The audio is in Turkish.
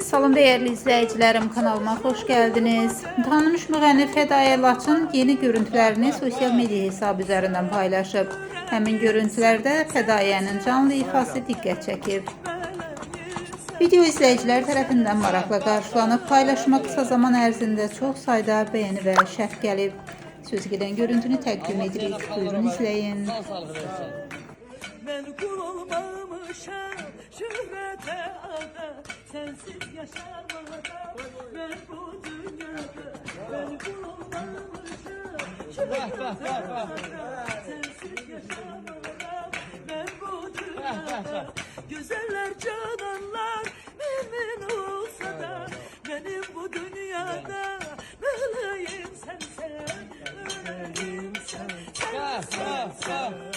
Salam değerli izleyicilerim, kanalıma hoş geldiniz. Tanınmış müğənni Fədayə Laçın yeni görüntülerini sosyal medya hesabı üzerinden paylaşıb. Həmin görüntülərdə Fədayənin canlı ifası diqqət çəkib. Video izleyiciler tərəfindən maraqla qarşılanıb, paylaşma kısa zaman ərzində çox sayda bəyəni və şərh gəlib. Söz gedən görüntünü təqdim edirik. Buyurun izləyin. Ben kul olmamışam şöhrete ada, sensiz yaşamadan ben bu dünyada. Ben kul olmamışam şöhrete ada, sensiz yaşamadan ben bu dünyada. Güzeller cananlar mümin olsa da benim bu dünyada meleğim sensen, meleğim sen, sen, sen, sen.